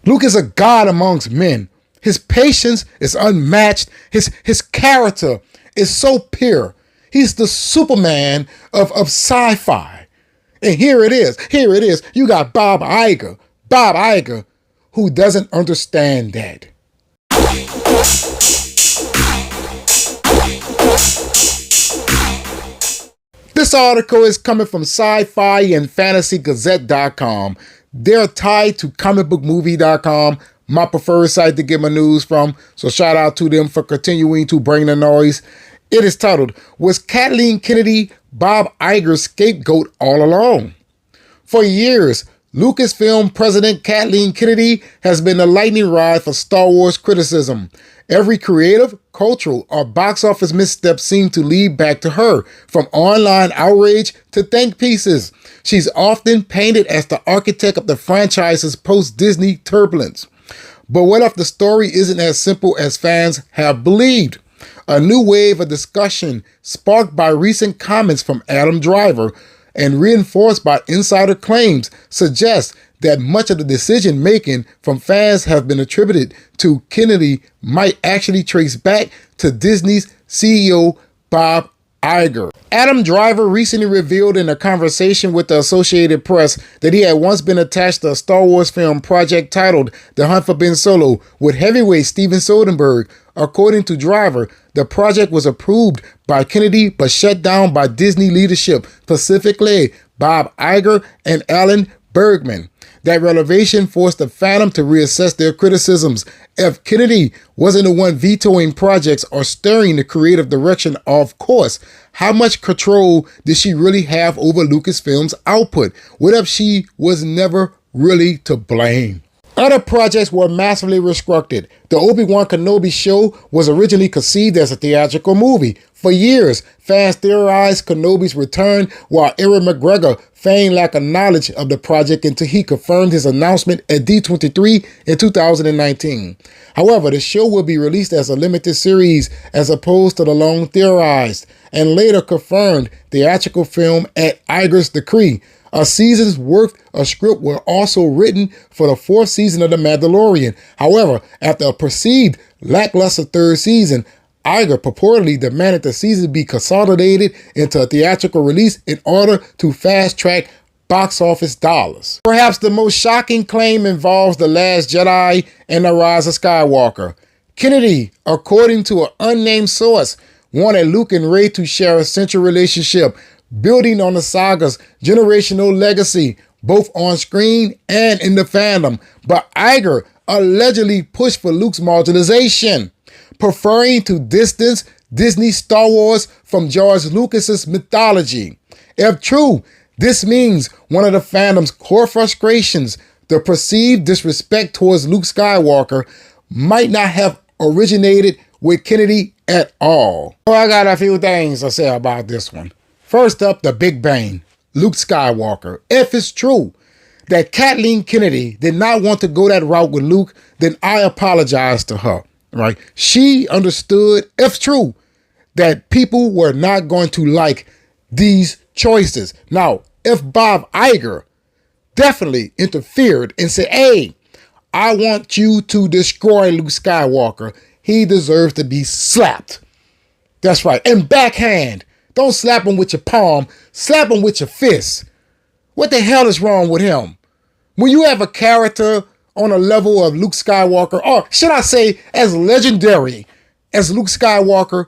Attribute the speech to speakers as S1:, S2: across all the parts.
S1: Luke is a god amongst men. His patience is unmatched. His character is so pure. He's the Superman of sci-fi. And here it is. Here it is. You got Bob Iger. Bob Iger, who doesn't understand that. This article is coming from sci-fi and fantasygazette.com. They're tied to comicbookmovie.com, my preferred site to get my news from, so shout out to them for continuing to bring the noise. It is titled, Was Kathleen Kennedy Bob Iger's scapegoat all along? For years, Lucasfilm President Kathleen Kennedy has been the lightning rod for Star Wars criticism. Every creative, cultural, or box office misstep seemed to lead back to her, from online outrage to think pieces. She's often painted as the architect of the franchise's post-Disney turbulence. But what if the story isn't as simple as fans have believed? A new wave of discussion, sparked by recent comments from Adam Driver and reinforced by insider claims, suggests that much of the decision-making from fans have been attributed to Kennedy might actually trace back to Disney's CEO Bob Iger. Adam Driver recently revealed in a conversation with the Associated Press that he had once been attached to a Star Wars film project titled The Hunt for Ben Solo with heavyweight Steven Soderbergh. According to Driver, the project was approved by Kennedy but shut down by Disney leadership, specifically Bob Iger and Alan Bergman. That revelation forced the fandom to reassess their criticisms. If Kennedy wasn't the one vetoing projects or steering the creative direction, of course, how much control did she really have over Lucasfilm's output? What if she was never really to blame? Other projects were massively restructured. The Obi-Wan Kenobi show was originally conceived as a theatrical movie. For years, fans theorized Kenobi's return, while Ewan McGregor feigned lack of knowledge of the project until he confirmed his announcement at D23 in 2019. However, the show will be released as a limited series as opposed to the long theorized and later confirmed theatrical film at Iger's decree. A season's worth of script were also written for the fourth season of The Mandalorian. However, after a perceived lackluster third season, Iger purportedly demanded the season be consolidated into a theatrical release in order to fast-track box office dollars. Perhaps the most shocking claim involves The Last Jedi and The Rise of Skywalker. Kennedy, according to an unnamed source, wanted Luke and Rey to share a central relationship, building on the saga's generational legacy, both on screen and in the fandom. But Iger allegedly pushed for Luke's marginalization, preferring to distance Disney Star Wars from George Lucas's mythology. If true, this means one of the fandom's core frustrations, the perceived disrespect towards Luke Skywalker, might not have originated with Kennedy at all. So I got a few things to say about this one. First up, the Big Bang, Luke Skywalker. If it's true that Kathleen Kennedy did not want to go that route with Luke, then I apologize to her, right? She understood, if true, that people were not going to like these choices. Now, if Bob Iger definitely interfered and said, hey, I want you to destroy Luke Skywalker, he deserves to be slapped. That's right. And backhand. Don't slap him with your palm. Slap him with your fist. What the hell is wrong with him? When you have a character on a level of Luke Skywalker, or should I say as legendary as Luke Skywalker,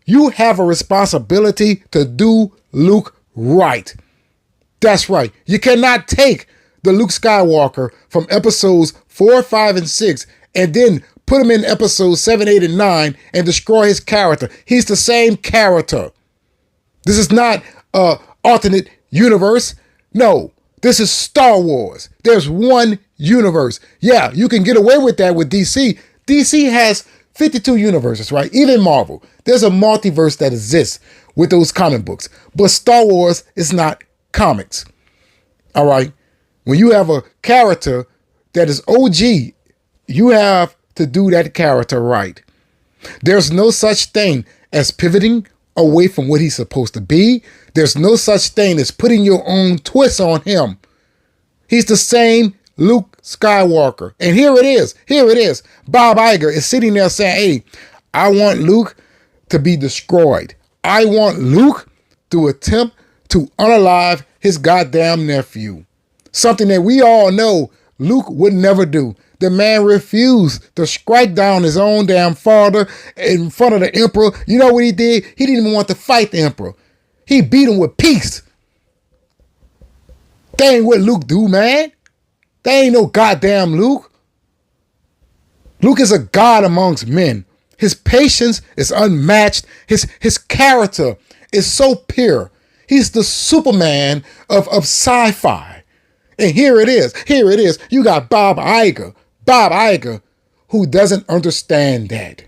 S1: you have a responsibility to do Luke right. That's right. You cannot take the Luke Skywalker from episodes 4, 5, and 6 and then put him in episodes 7, 8, and 9 and destroy his character. He's the same character. This is not an alternate universe. No, this is Star Wars. There's one universe. Yeah, you can get away with that with DC. DC has 52 universes, right? Even Marvel. There's a multiverse that exists with those comic books. But Star Wars is not comics. All right? When you have a character that is OG, you have to do that character right. There's no such thing as pivoting away from what he's supposed to be. There's no such thing as putting your own twist on him. He's the same Luke Skywalker. And here it is. Here it is. Bob Iger is sitting there saying, hey, I want Luke to be destroyed. I want Luke to attempt to unalive his goddamn nephew. Something that we all know Luke would never do. The man refused to strike down his own damn father in front of the Emperor. You know what he did? He didn't even want to fight the Emperor. He beat him with peace. That ain't what Luke do, man. That ain't no goddamn Luke. Luke is a god amongst men. His patience is unmatched. His character is so pure. He's the Superman of sci-fi. And here it is. Here it is. You got Bob Iger. Bob Iger, who doesn't understand that.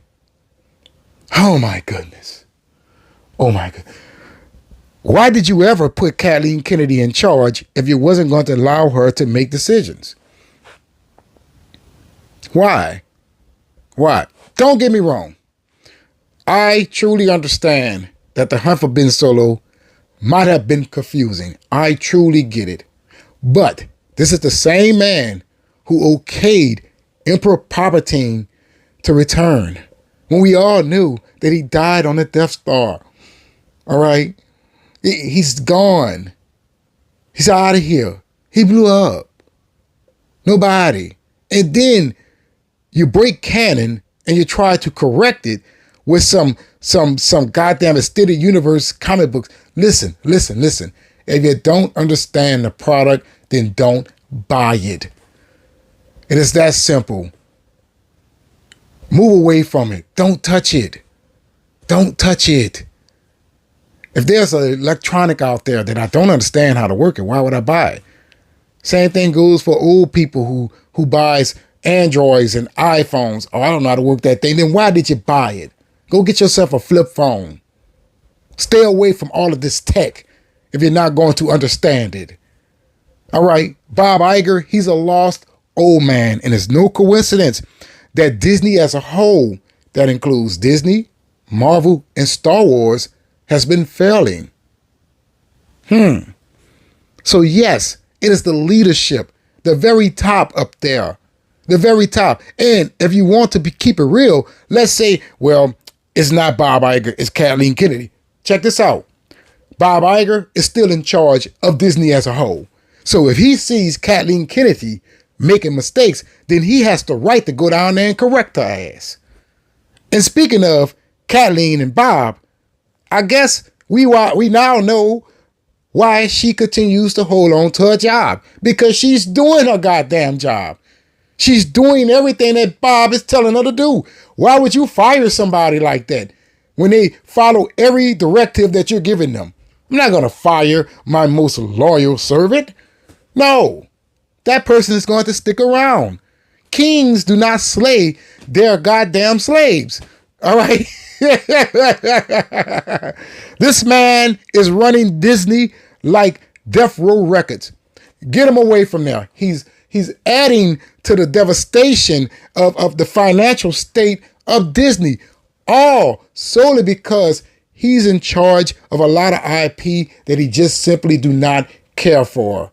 S1: Oh my goodness. Oh my goodness. Why did you ever put Kathleen Kennedy in charge if you wasn't going to allow her to make decisions? Why? Why? Don't get me wrong. I truly understand that the hunt for Ben Solo might have been confusing. I truly get it. But this is the same man who okayed Emperor Palpatine to return when we all knew that he died on the Death Star. All right? He's gone. He's out of here. He blew up. Nobody. And then you break canon and you try to correct it with some goddamn extended universe comic books. Listen. If you don't understand the product, then don't buy it. It is that simple. Move away from it. Don't touch it. Don't touch it. If there's an electronic out there that I don't understand how to work it, why would I buy it? Same thing goes for old people who buys Androids and iPhones. Oh, I don't know how to work that thing. Then why did you buy it? Go get yourself a flip phone. Stay away from all of this tech if you're not going to understand it. All right, Bob Iger, he's a lost old man, and it's no coincidence that Disney as a whole, that includes Disney, Marvel, and Star Wars, has been failing. So yes, it is the leadership, the very top up there, the very top. And if you want to keep it real, let's say, well, it's not Bob Iger, it's Kathleen Kennedy. Check this out. Bob Iger is still in charge of Disney as a whole. So if he sees Kathleen Kennedy making mistakes, then he has the right to go down there and correct her ass. And speaking of Kathleen and Bob, I guess we now know why she continues to hold on to her job. Because she's doing her goddamn job. She's doing everything that Bob is telling her to do. Why would you fire somebody like that when they follow every directive that you're giving them? I'm not going to fire my most loyal servant. No, that person is going to stick around. Kings do not slay their goddamn slaves. All right. This man is running Disney like Death Row Records. Get him away from there. He's adding to the devastation of the financial state of Disney, all solely because he's in charge of a lot of IP that he just simply do not care for.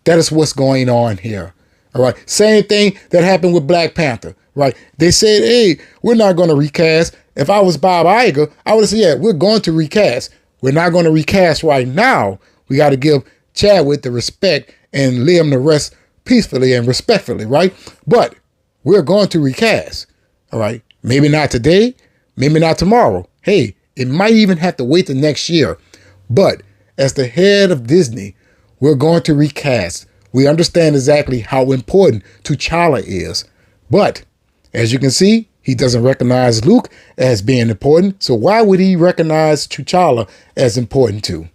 S1: That is what's going on here. All right. Same thing that happened with Black Panther. Right. They said, hey, we're not going to recast. If I was Bob Iger, I would have said, yeah, we're going to recast. We're not going to recast right now. We got to give Chadwick the respect and lay him to rest peacefully and respectfully. Right. But we're going to recast. All right. Maybe not today. Maybe not tomorrow. Hey, it might even have to wait till next year. But as the head of Disney, we're going to recast. We understand exactly how important T'Challa is. But as you can see, he doesn't recognize Luke as being important. So why would he recognize T'Challa as important too?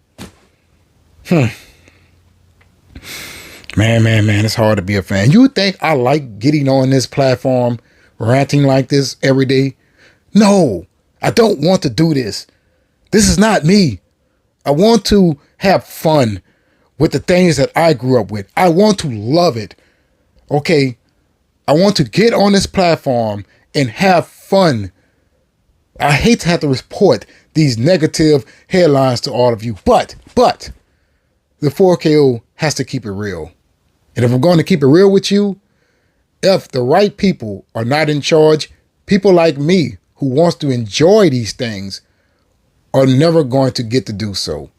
S1: Man, it's hard to be a fan. You think I like getting on this platform, ranting like this every day? No, I don't want to do this. This is not me. I want to have fun with the things that I grew up with. I want to love it. Okay. I want to get on this platform and have fun. I hate to have to report these negative headlines to all of you, but the 4KO has to keep it real. And if I'm going to keep it real with you, if the right people are not in charge, people like me who wants to enjoy these things are never going to get to do so.